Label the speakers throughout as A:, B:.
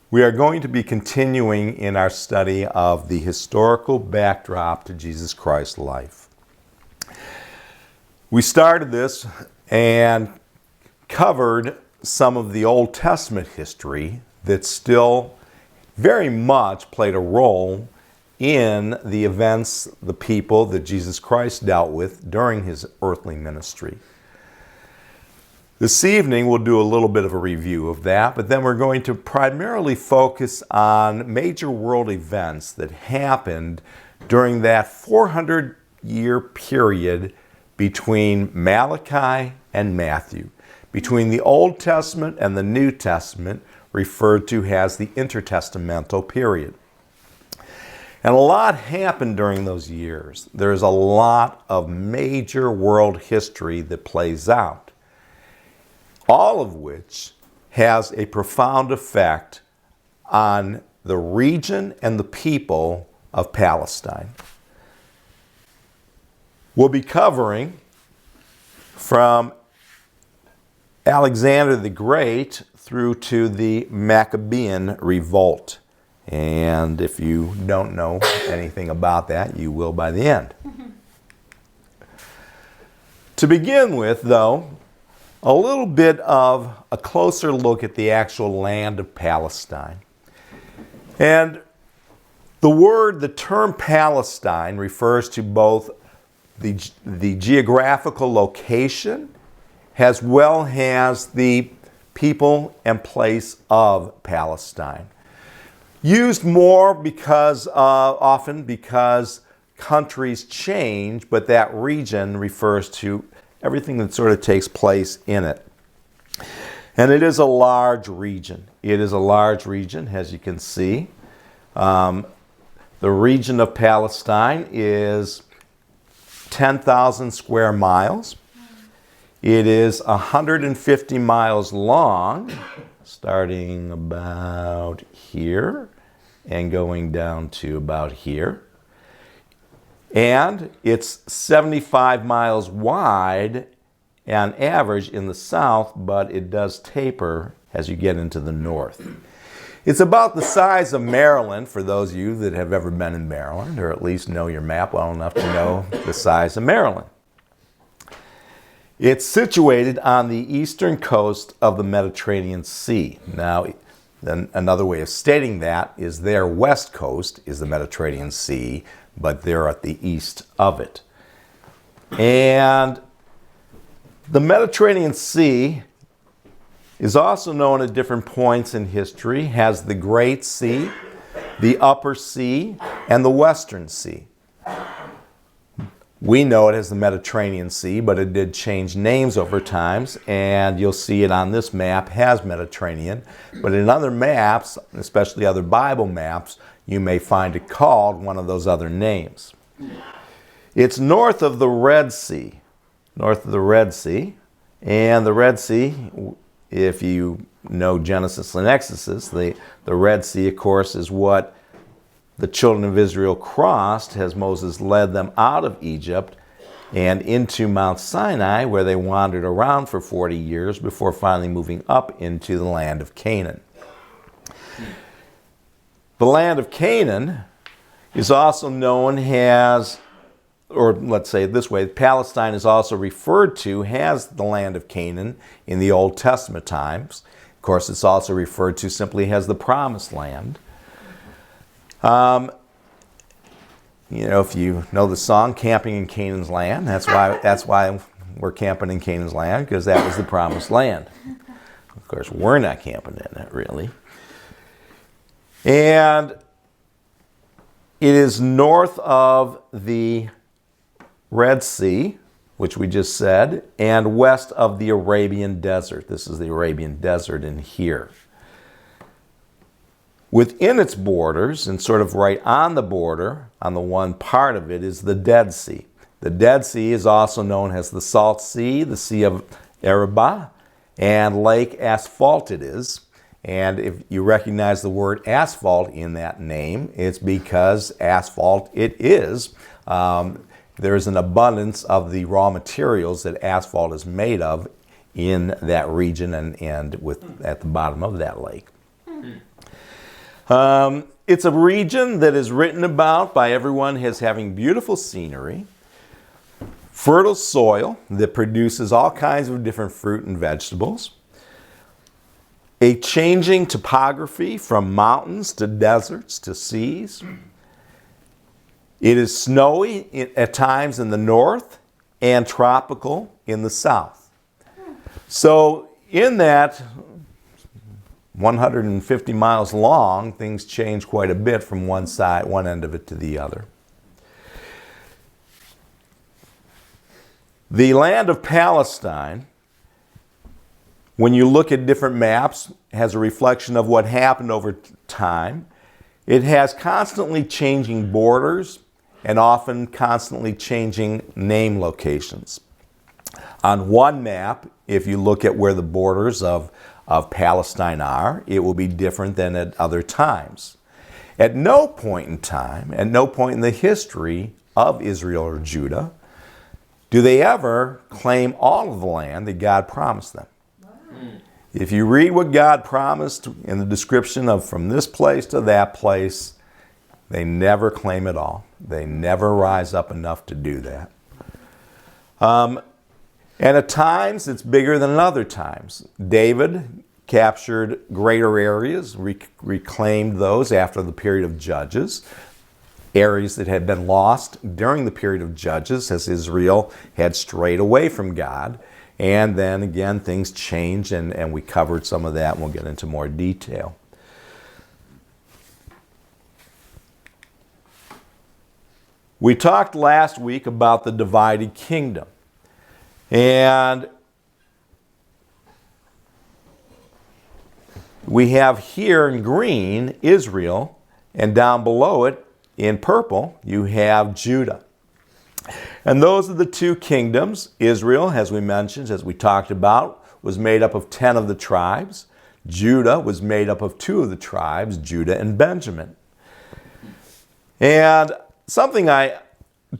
A: We are going to be continuing in our study of the historical backdrop to Jesus Christ's life. We started this and covered some of the Old Testament history that still very much played a role in the events, the people that Jesus Christ dealt with during his earthly ministry. This evening we'll do a little bit of a review of that, but then we're going to primarily focus on major world events that happened during that 400-year period between Malachi and Matthew, between the Old Testament and the New Testament, referred to as the intertestamental period. And a lot happened during those years. There's a lot of major world history that plays out, all of which has a profound effect on the region and the people of Palestine. We'll be covering from Alexander the Great through to the Maccabean Revolt. And if you don't know anything about that, you will by the end. To begin with, though, a little bit of a closer look at the actual land of Palestine. And the term Palestine refers to both the geographical location as well as the people and place of Palestine. Used more often because countries change, but that region refers to everything that sort of takes place in it. And it is a large region. It is a large region, as you can see. The region of Palestine is 10,000 square miles. It is 150 miles long, starting about here and going down to about here. And it's 75 miles wide on average in the south, but it does taper as you get into the north. It's about the size of Maryland, for those of you that have ever been in Maryland, or at least know your map well enough to know the size of Maryland. It's situated on the eastern coast of the Mediterranean Sea. Now, then another way of stating that is their west coast is the Mediterranean Sea, but they're at the east of it. And the Mediterranean Sea is also known at different points in history as the Great Sea, the Upper Sea, and the Western Sea. We know it as the Mediterranean Sea, but it did change names over times, and you'll see it on this map has Mediterranean. But in other maps, especially other Bible maps, you may find it called one of those other names. It's north of the Red Sea, and the Red Sea, if you know Genesis and Exodus, the Red Sea, of course, is what the children of Israel crossed as Moses led them out of Egypt and into Mount Sinai, where they wandered around for 40 years before finally moving up into the land of Canaan. The land of Canaan is also known as, or let's say it this way, Palestine is also referred to as the land of Canaan in the Old Testament times. Of course, it's also referred to simply as the Promised Land. If you know the song "Camping in Canaan's Land," that's why we're camping in Canaan's land, because that was the Promised Land. Of course, we're not camping in it, really. And it is north of the Red Sea, which we just said, and west of the Arabian Desert. This is the Arabian Desert in here. Within its borders, and sort of right on the border, on the one part of it, is the Dead Sea. The Dead Sea is also known as the Salt Sea, the Sea of Arabah, and Lake Asphalt it is. And if you recognize the word asphalt in that name, it's because asphalt it is. There's an abundance of the raw materials that asphalt is made of in that region and at the bottom of that lake. It's a region that is written about by everyone as having beautiful scenery, fertile soil that produces all kinds of different fruit and vegetables, a changing topography from mountains to deserts to seas. It is snowy at times in the north and tropical in the south. So in that 150 miles long, things change quite a bit from one end of it to the other. The land of Palestine, when you look at different maps, has a reflection of what happened over time. It has constantly changing borders and often constantly changing name locations. On one map, if you look at where the borders of Palestine are, it will be different than at other times. At no point in time, at no point in the history of Israel or Judah, do they ever claim all of the land that God promised them. If you read what God promised in the description of from this place to that place, they never claim it all. They never rise up enough to do that. And at times, it's bigger than at other times. David captured greater areas, reclaimed those after the period of Judges, areas that had been lost during the period of Judges as Israel had strayed away from God. And then again, things changed, and we covered some of that, and we'll get into more detail. We talked last week about the divided kingdom. And we have here in green Israel, and down below it in purple you have Judah. And those are the two kingdoms. Israel, as we mentioned, as we talked about, was made up of 10 of the tribes. Judah was made up of 2 of the tribes, Judah and Benjamin. And something I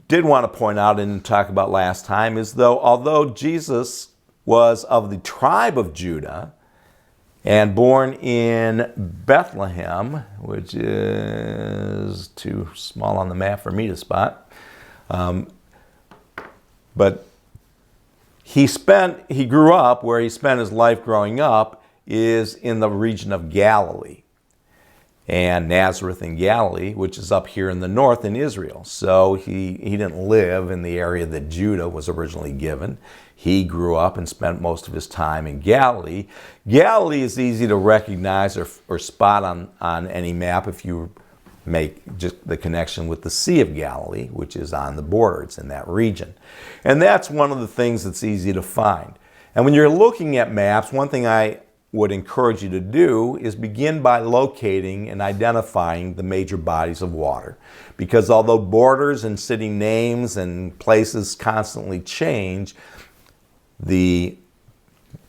A: did want to point out and talk about last time is although Jesus was of the tribe of Judah and born in Bethlehem, which is too small on the map for me to spot, but he grew up where he spent his life growing up is in the region of Galilee. And Nazareth in Galilee, which is up here in the north in Israel. So he didn't live in the area that Judah was originally given. He grew up and spent most of his time in Galilee. Galilee is easy to recognize or spot on any map if you make just the connection with the Sea of Galilee, which is on the border. It's in that region. And that's one of the things that's easy to find. And when you're looking at maps, one thing I would encourage you to do is begin by locating and identifying the major bodies of water. Because although borders and city names and places constantly change, the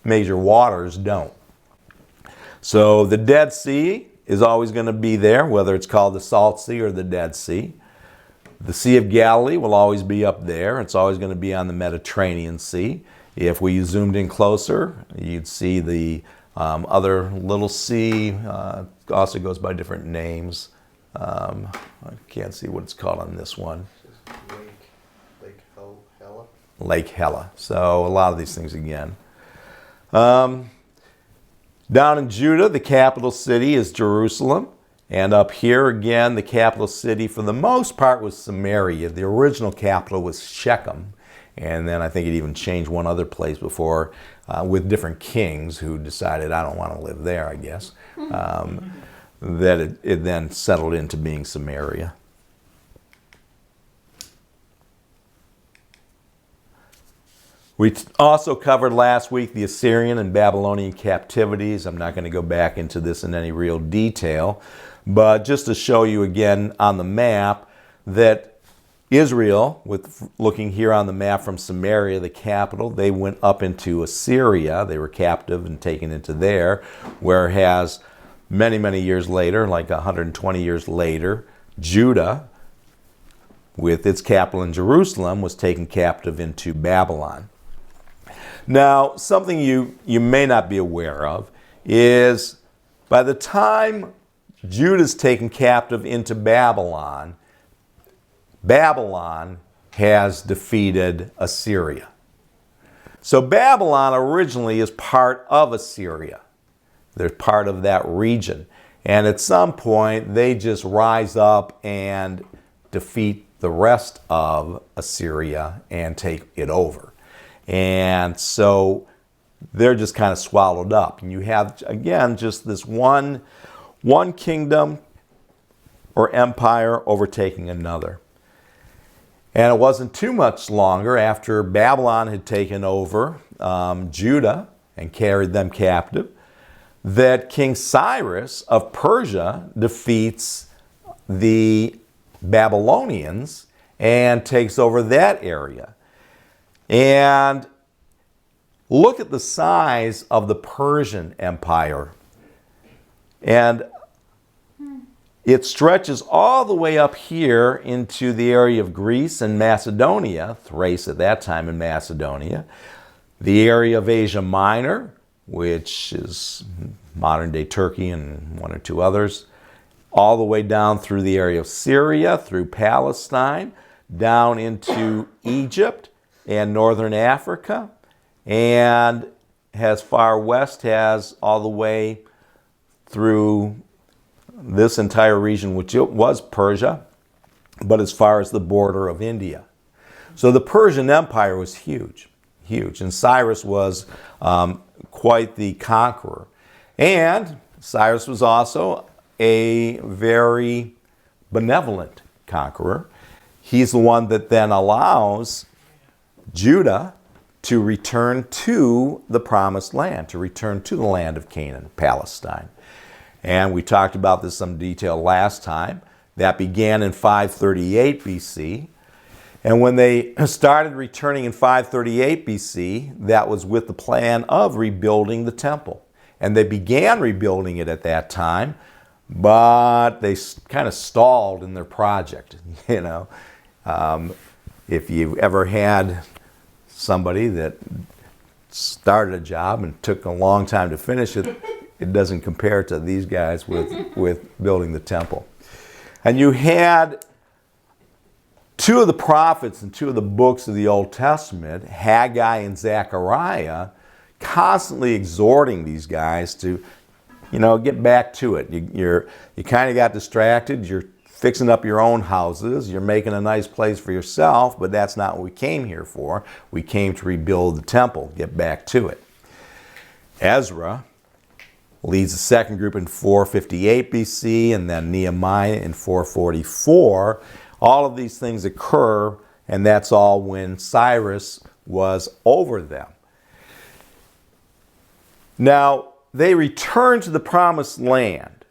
A: major waters don't. So the Dead Sea is always going to be there, whether it's called the Salt Sea or the Dead Sea. The Sea of Galilee will always be up there. It's always going to be on the Mediterranean Sea. If we zoomed in closer, you'd see the other little sea, also goes by different names. I can't see what it's called on this one.
B: Lake Hella.
A: Lake Hella. So a lot of these things again. Down in Judah, the capital city is Jerusalem. And up here again, the capital city for the most part was Samaria. The original capital was Shechem. And then I think it even changed one other place before with different kings who decided, I don't want to live there, I guess. That it then settled into being Samaria. We also covered last week the Assyrian and Babylonian captivities. I'm not going to go back into this in any real detail, but just to show you again on the map that Israel, looking here on the map from Samaria, the capital, they went up into Assyria. They were captive and taken into there, whereas many, many years later, like 120 years later, Judah, with its capital in Jerusalem, was taken captive into Babylon. Now, something you may not be aware of is by the time Judah's taken captive into Babylon, Babylon has defeated Assyria. So Babylon originally is part of Assyria. They're part of that region. And at some point, they just rise up and defeat the rest of Assyria and take it over. And so they're just kind of swallowed up. And you have, again, just this one kingdom or empire overtaking another. And it wasn't too much longer after Babylon had taken over Judah and carried them captive that King Cyrus of Persia defeats the Babylonians and takes over that area. And look at the size of the Persian Empire. And it stretches all the way up here into the area of Greece and Macedonia, Thrace at that time in Macedonia, the area of Asia Minor, which is modern-day Turkey and one or two others, all the way down through the area of Syria, through Palestine, down into Egypt and northern Africa, and as far west as all the way through this entire region, which it was Persia, but as far as the border of India. So the Persian Empire was huge, huge. And Cyrus was quite the conqueror. And Cyrus was also a very benevolent conqueror. He's the one that then allows Judah to return to the promised land, to return to the land of Canaan, Palestine. And we talked about this in some detail last time. That began in 538 BC. And when they started returning in 538 BC, that was with the plan of rebuilding the temple. And they began rebuilding it at that time, but they kind of stalled in their project. You know, if you've ever had somebody that started a job and took a long time to finish it, it doesn't compare to these guys with building the temple. And you had two of the prophets and two of the books of the Old Testament, Haggai and Zechariah, constantly exhorting these guys to, you know, get back to it. You kind of got distracted. You're fixing up your own houses. You're making a nice place for yourself, but that's not what we came here for. We came to rebuild the temple. Get back to it. Ezra leads the second group in 458 BC, and then Nehemiah in 444. All of these things occur, and that's all when Cyrus was over them. Now, they return to the promised land.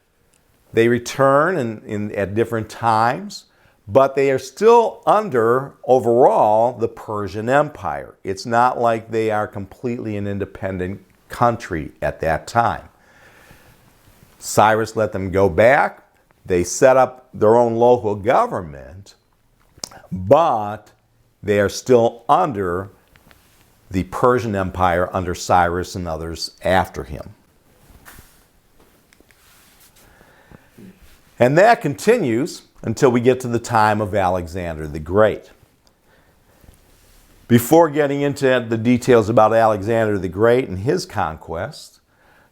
A: They return at different times, but they are still under, overall, the Persian Empire. It's not like they are completely an independent country at that time. Cyrus let them go back. They set up their own local government, but they are still under the Persian Empire under Cyrus and others after him. And that continues until we get to the time of Alexander the Great. Before getting into the details about Alexander the Great and his conquest,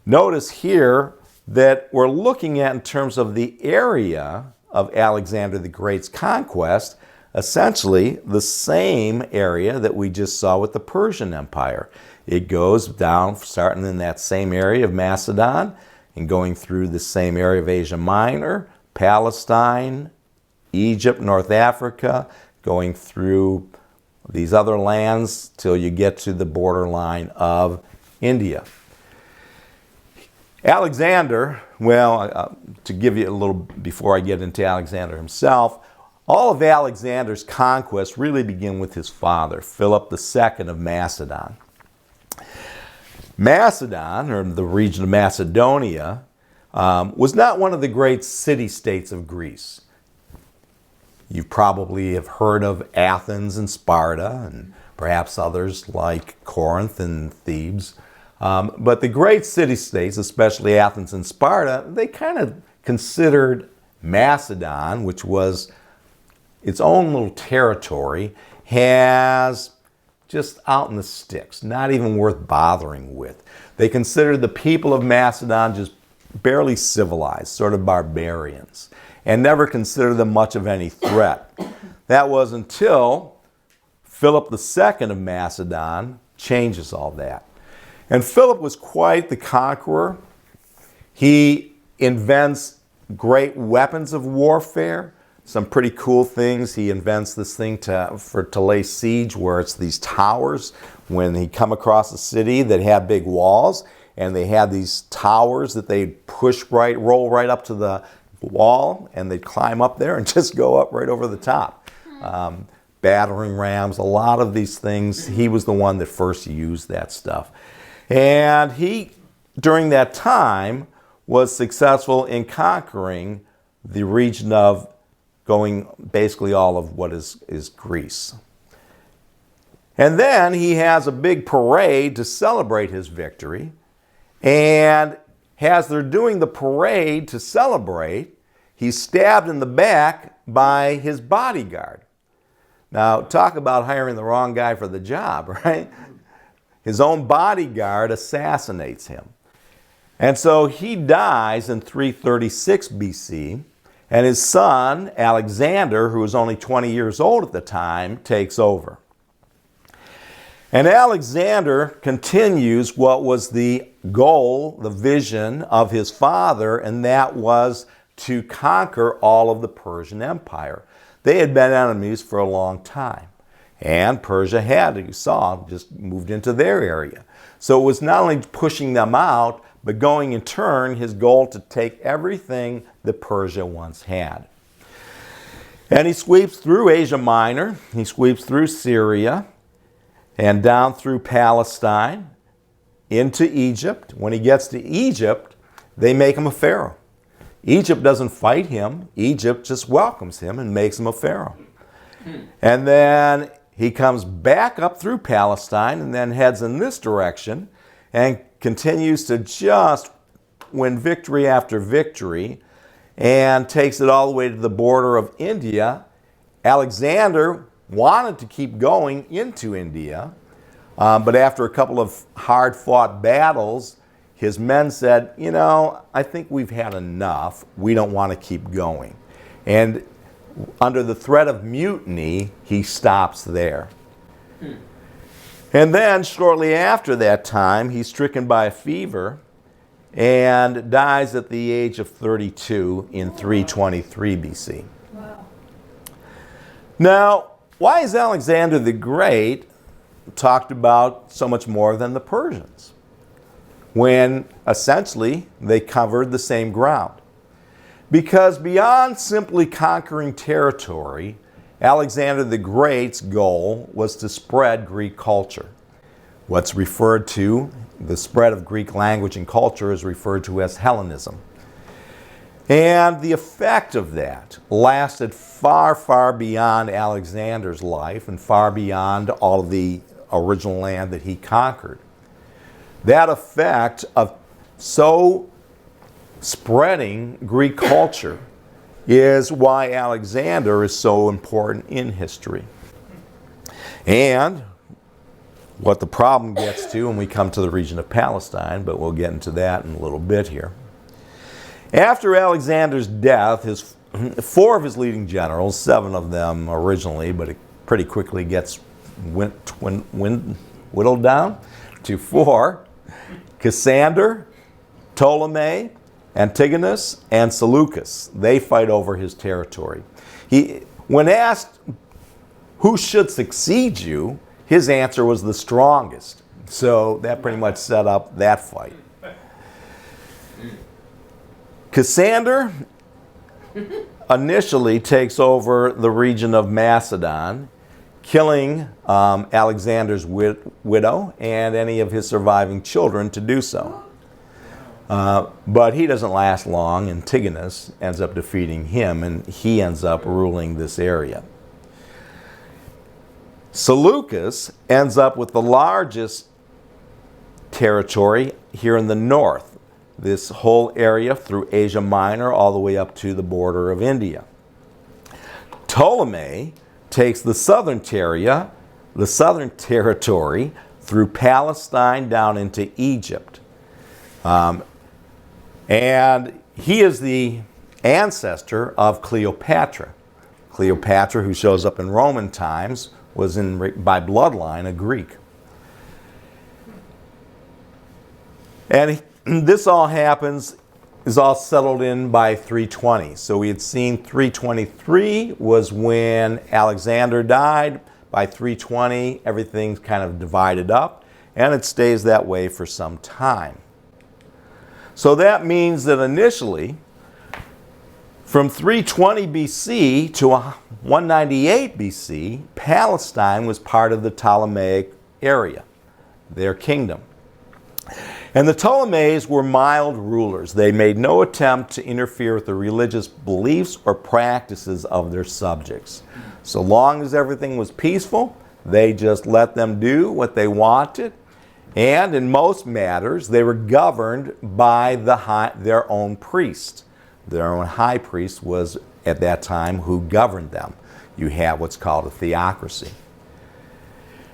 A: notice here that we're looking at in terms of the area of Alexander the Great's conquest, essentially the same area that we just saw with the Persian Empire. It goes down, starting in that same area of Macedon and going through the same area of Asia Minor, Palestine, Egypt, North Africa, going through these other lands till you get to the borderline of India. Alexander, well, to give you a little, before I get into Alexander himself, all of Alexander's conquests really begin with his father, Philip II of Macedon. Macedon, or the region of Macedonia, was not one of the great city-states of Greece. You probably have heard of Athens and Sparta, and perhaps others like Corinth and Thebes. But the great city-states, especially Athens and Sparta, they kind of considered Macedon, which was its own little territory, as just out in the sticks, not even worth bothering with. They considered the people of Macedon just barely civilized, sort of barbarians, and never considered them much of any threat. That was until Philip II of Macedon changes all that. And Philip was quite the conqueror. He invents great weapons of warfare, some pretty cool things. He invents this thing to lay siege, where it's these towers. When he come across a city that had big walls, and they had these towers that they'd roll right up to the wall, and they'd climb up there and just go up right over the top. Battering rams, a lot of these things. He was the one that first used that stuff. And he, during that time, was successful in conquering the region of going basically all of what is Greece. And then he has a big parade to celebrate his victory. And as they're doing the parade to celebrate, he's stabbed in the back by his bodyguard. Now, talk about hiring the wrong guy for the job, right? His own bodyguard assassinates him. And so he dies in 336 BC, and his son, Alexander, who was only 20 years old at the time, takes over. And Alexander continues what was the goal, the vision of his father, and that was to conquer all of the Persian Empire. They had been enemies for a long time. And Persia had, you saw, just moved into their area. So it was not only pushing them out, but going in turn, his goal to take everything that Persia once had. And he sweeps through Asia Minor, he sweeps through Syria, and down through Palestine, into Egypt. When he gets to Egypt, they make him a pharaoh. Egypt doesn't fight him. Egypt just welcomes him and makes him a pharaoh. And then he comes back up through Palestine and then heads in this direction and continues to just win victory after victory and takes it all the way to the border of India. Alexander wanted to keep going into India, but after a couple of hard-fought battles, his men said, you know, I think we've had enough. We don't want to keep going. And under the threat of mutiny, he stops there. And then shortly after that time, he's stricken by a fever and dies at the age of 32 in 323 BC.
C: Wow.
A: Now, why is Alexander the Great talked about so much more than the Persians, when essentially they covered the same ground? Because beyond simply conquering territory, Alexander the Great's goal was to spread Greek culture. What's referred to, the spread of Greek language and culture, is referred to as Hellenism. And the effect of that lasted far, far beyond Alexander's life and far beyond all of the original land that he conquered. That effect of so spreading Greek culture is why Alexander is so important in history. And what the problem gets to when we come to the region of Palestine, but we'll get into that in a little bit here. After Alexander's death, four of his leading generals, 7 of them originally, but it pretty quickly gets whittled down to 4, Cassander, Ptolemy, Antigonus, and Seleucus. They fight over his territory. When asked who should succeed you, his answer was the strongest. So that pretty much set up that fight. Cassander initially takes over the region of Macedon, killing Alexander's widow and any of his surviving children to do so. But he doesn't last long. Antigonus ends up defeating him, and he ends up ruling this area. Seleucus ends up with the largest territory here in the north. this whole area through Asia Minor all the way up to the border of India. Ptolemy takes the southern territory through Palestine down into Egypt. And he is the ancestor of Cleopatra. Cleopatra, who shows up in Roman times, was by bloodline a Greek. And this all is all settled in by 320. So we had seen 323 was when Alexander died. By 320, everything's kind of divided up, and it stays that way for some time. So that means that initially, from 320 BC to 198 BC, Palestine was part of the Ptolemaic area, their kingdom. And the Ptolemies were mild rulers. They made no attempt to interfere with the religious beliefs or practices of their subjects. So long as everything was peaceful, they just let them do what they wanted. And in most matters, they were governed by their own priest. Their own high priest was, at that time, who governed them. You have what's called a theocracy.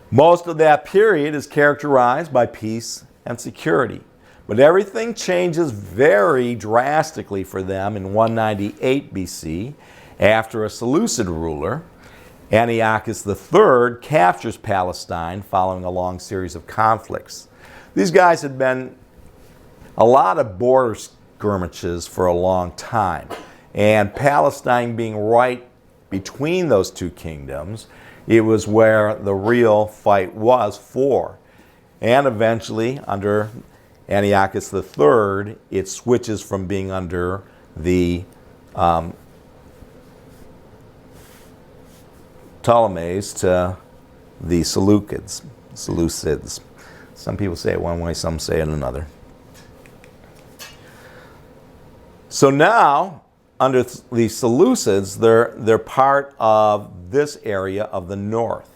A: Most of that period is characterized by peace and security. But everything changes very drastically for them in 198 BC after a Seleucid ruler, Antiochus III, captures Palestine following a long series of conflicts. These guys had been a lot of border skirmishes for a long time, and Palestine being right between those two kingdoms, it was where the real fight was for. And eventually, under Antiochus III, it switches from being under the Ptolemies to the Seleucids. Some people say it one way, some say it another. So now, under the Seleucids, they're part of this area of the north.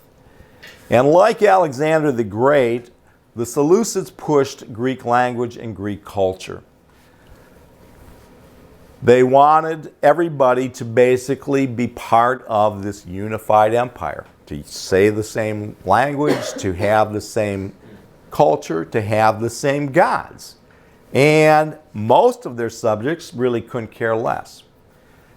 A: And like Alexander the Great, the Seleucids pushed Greek language and Greek culture. They wanted everybody to basically be part of this unified empire, to say the same language, to have the same culture, to have the same gods. And most of their subjects really couldn't care less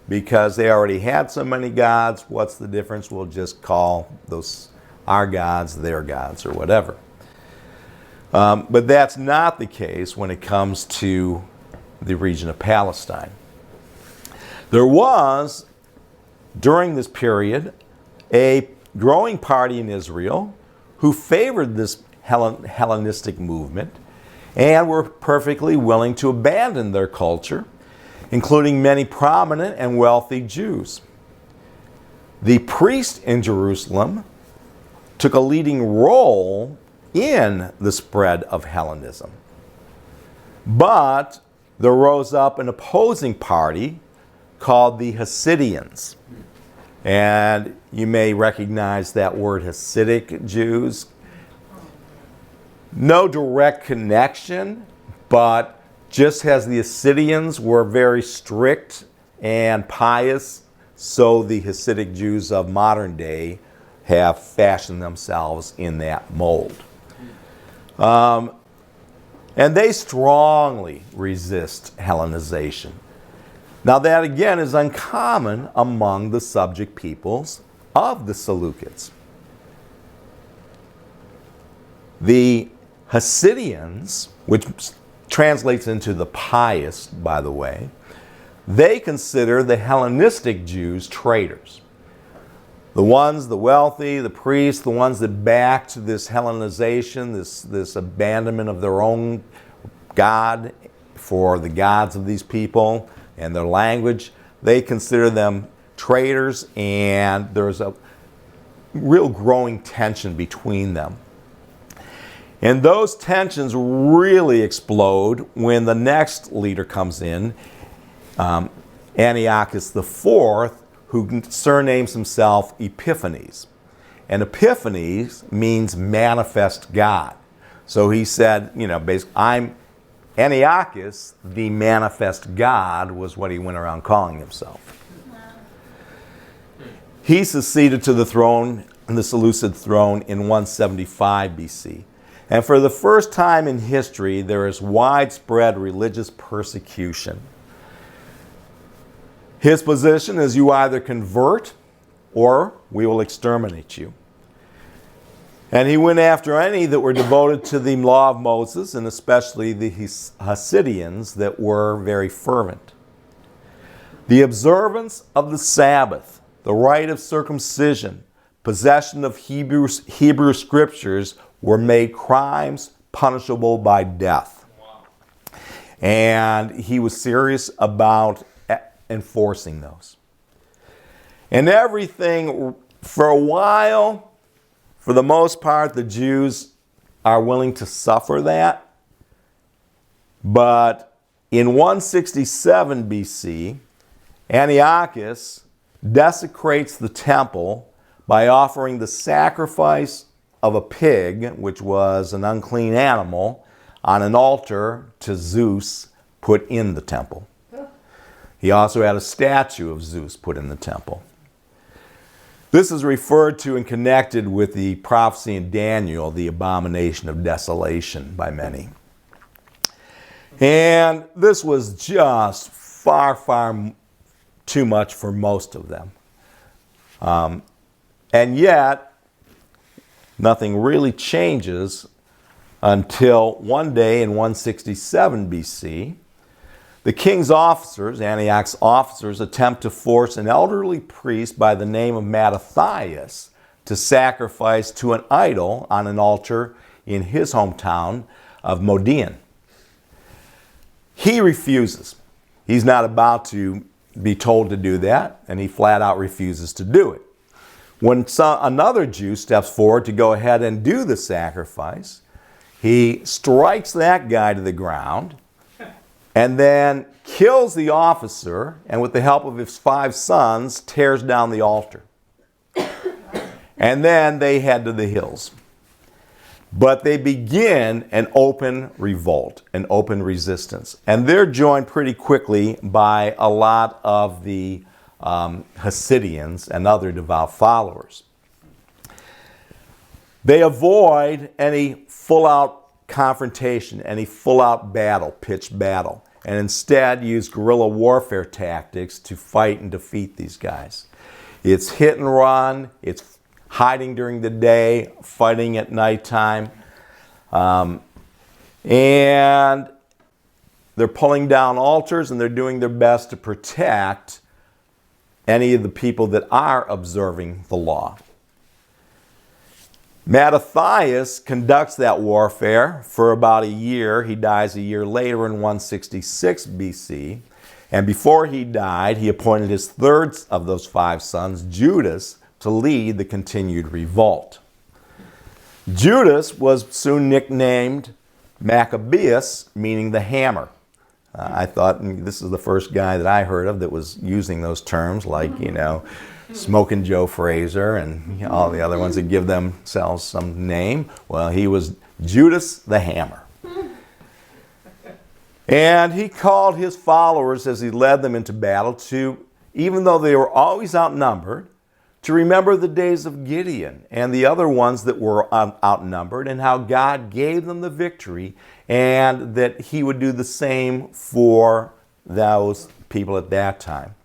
A: because they already had so many gods. What's the difference? We'll just call those our gods their gods or whatever. But that's not the case when it comes to the region of Palestine. There was, during this period, a growing party in Israel who favored this Hellenistic movement and were perfectly willing to abandon their culture, including many prominent and wealthy Jews. The priest in Jerusalem took a leading role in the spread of Hellenism. But there rose up an opposing party called the Hasidians. And you may recognize that word, Hasidic Jews. No direct connection, but just as the Hasidians were very strict and pious, so the Hasidic Jews of modern day have fashioned themselves in that mold. And they strongly resist Hellenization. Now that again is uncommon among the subject peoples of the Seleucids. The Hasidians, which translates into the pious, by the way, they consider the Hellenistic Jews traitors. The ones, the wealthy, the priests, the ones that backed this Hellenization, this abandonment of their own God for the gods of these people and their language, they consider them traitors, and there's a real growing tension between them. And those tensions really explode when the next leader comes in, Antiochus IV, who surnames himself Epiphanes. And Epiphanes means manifest God. So he said, basically, I'm Antiochus, the manifest God, was what he went around calling himself. He succeeded to the throne, the Seleucid throne, in 175 BC. And for the first time in history, there is widespread religious persecution. His position is you either convert or we will exterminate you. And he went after any that were devoted to the law of Moses, and especially the Hasidians that were very fervent. The observance of the Sabbath, the rite of circumcision, possession of Hebrew scriptures were made crimes punishable by death. And he was serious about enforcing those. And everything, for a while, for the most part, the Jews are willing to suffer that. But in 167 BC, Antiochus desecrates the temple by offering the sacrifice of a pig, which was an unclean animal, on an altar to Zeus put in the temple. He also had a statue of Zeus put in the temple. This is referred to and connected with the prophecy in Daniel, the abomination of desolation, by many. And this was just far, far too much for most of them. And yet, nothing really changes until one day in 167 BC, the king's officers, Antioch's officers, attempt to force an elderly priest by the name of Mattathias to sacrifice to an idol on an altar in his hometown of Modin. He refuses. He's not about to be told to do that, and he flat out refuses to do it. When another Jew steps forward to go ahead and do the sacrifice, he strikes that guy to the ground and then kills the officer, and with the help of his 5 sons, tears down the altar. And then they head to the hills. But they begin an open revolt, an open resistance. And they're joined pretty quickly by a lot of the Hasidians and other devout followers. They avoid any full-out confrontation, any full-out battle, pitched battle, and instead use guerrilla warfare tactics to fight and defeat these guys. It's hit and run, it's hiding during the day, fighting at nighttime, and they're pulling down altars, and they're doing their best to protect any of the people that are observing the law. Mattathias conducts that warfare for about a year. He dies a year later in 166 BC. And before he died, he appointed his third of those 5 sons, Judas, to lead the continued revolt. Judas was soon nicknamed Maccabeus, meaning the hammer. I thought this is the first guy that I heard of that was using those terms, like, Smoking Joe Fraser and all the other ones that give themselves some name. Well, he was Judas the Hammer. And he called his followers as he led them into battle to, even though they were always outnumbered, to remember the days of Gideon and the other ones that were outnumbered, and how God gave them the victory, and that he would do the same for those people at that time.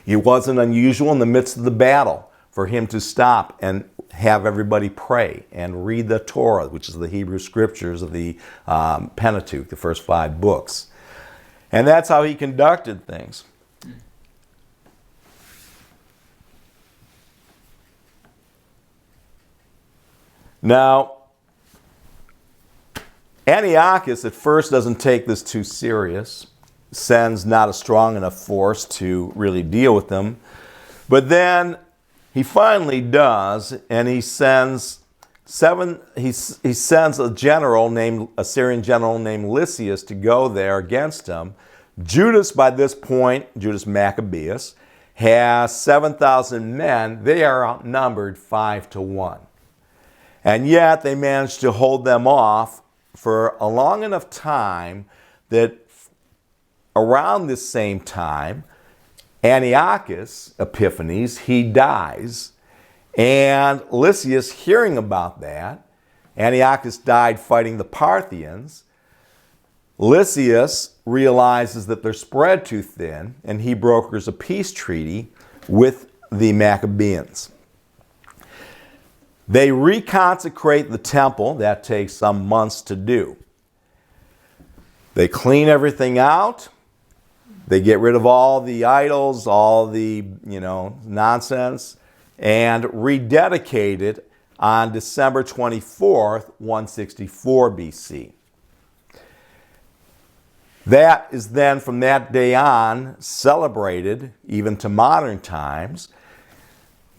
A: It wasn't unusual in the midst of the battle for him to stop and have everybody pray and read the Torah, which is the Hebrew scriptures of the Pentateuch, the first 5 books. And that's how he conducted things. Now, Antiochus at first doesn't take this too serious, sends not a strong enough force to really deal with them. But then he finally does, and he sends a Syrian general named Lysias to go there against him. Judas, by this point, Judas Maccabeus, has 7,000 men. They are outnumbered 5-1. And yet they managed to hold them off for a long enough time that around this same time, Antiochus Epiphanes, he dies. And Lysias, hearing about that, Antiochus died fighting the Parthians. Lysias realizes that they're spread too thin, and he brokers a peace treaty with the Maccabeans. They reconsecrate the temple. That takes some months to do. They clean everything out. They get rid of all the idols, all the, nonsense, and rededicate it on December 24th, 164 BC. That is then, from that day on, celebrated even to modern times,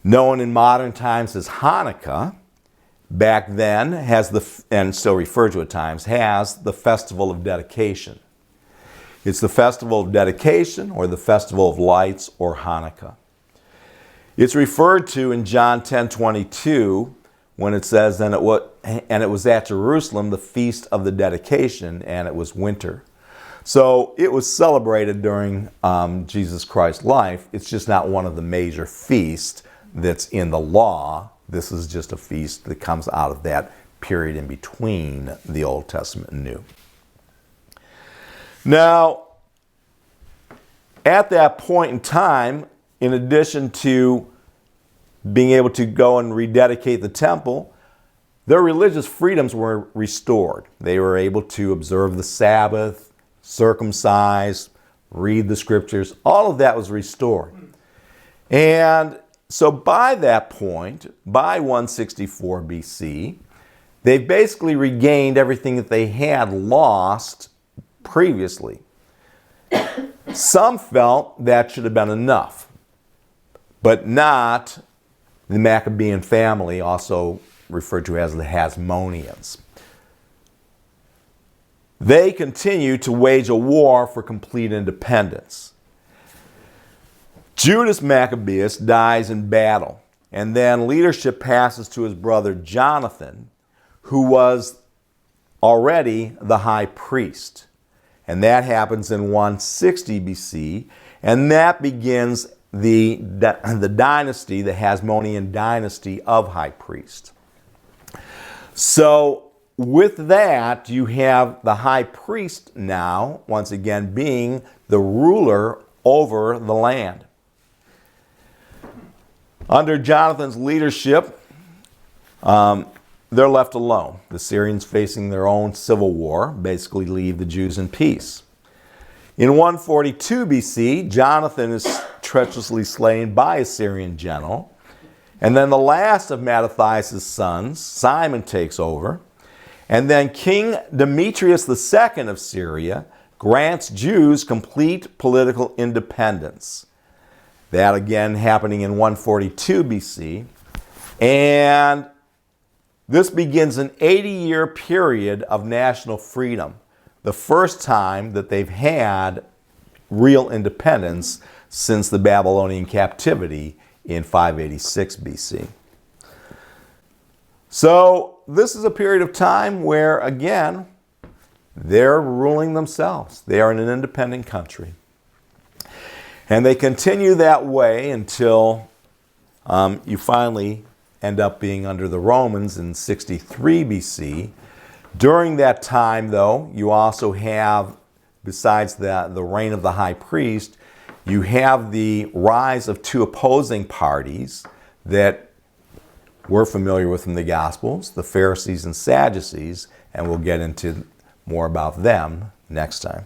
A: known in modern times as Hanukkah. Back then, and still referred to at times, has the Festival of Dedication. It's the Festival of Dedication, or the Festival of Lights, or Hanukkah. It's referred to in John 10:22 when it says, and it was at Jerusalem, the Feast of the Dedication, and it was winter. So it was celebrated during Jesus Christ's life. It's just not one of the major feasts that's in the law. This is just a feast that comes out of that period in between the Old Testament and New. Now, at that point in time, in addition to being able to go and rededicate the temple, their religious freedoms were restored. They were able to observe the Sabbath, circumcise, read the scriptures. All of that was restored. And so by that point, by 164 BC, they've basically regained everything that they had lost previously. Some felt that should have been enough, but not the Maccabean family, also referred to as the Hasmoneans. They continue to wage a war for complete independence. Judas Maccabeus dies in battle, and then leadership passes to his brother Jonathan, who was already the high priest. And that happens in 160 BC, and that begins the dynasty, the Hasmonean dynasty of high priests. So with that, you have the high priest now, once again, being the ruler over the land. Under Jonathan's leadership, they're left alone. The Syrians, facing their own civil war, basically leave the Jews in peace. In 142 BC, Jonathan is treacherously slain by a Syrian general. And then the last of Mattathias' sons, Simon, takes over. And then King Demetrius II of Syria grants Jews complete political independence. That again happening in 142 BC. And this begins an 80-year period of national freedom, the first time that they've had real independence since the Babylonian captivity in 586 BC. So this is a period of time where, again, they're ruling themselves. They are in an independent country. And they continue that way until you finally end up being under the Romans in 63 BC. During that time, though, you also have, besides the reign of the high priest, you have the rise of two opposing parties that we're familiar with in the Gospels, the Pharisees and Sadducees, and we'll get into more about them next time.